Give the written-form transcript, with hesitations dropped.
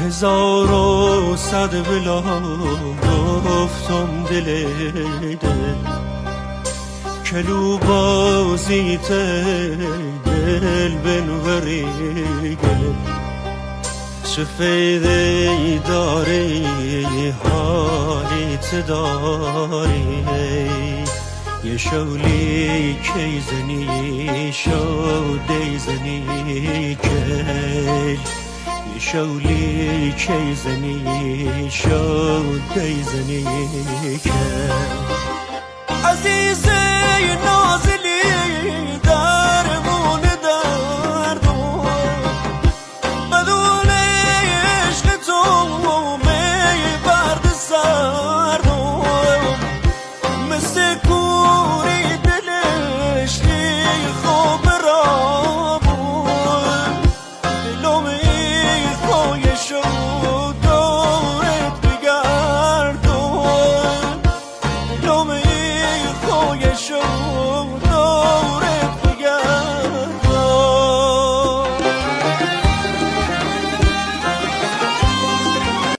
هزار و صد بلا گفتم دل کلو بازی دل بنوریگه چه فیده داری حالیت داری یه شولی کی زنی شودی زنی کل یه شولی کی زنی شودی زنی کل عزیز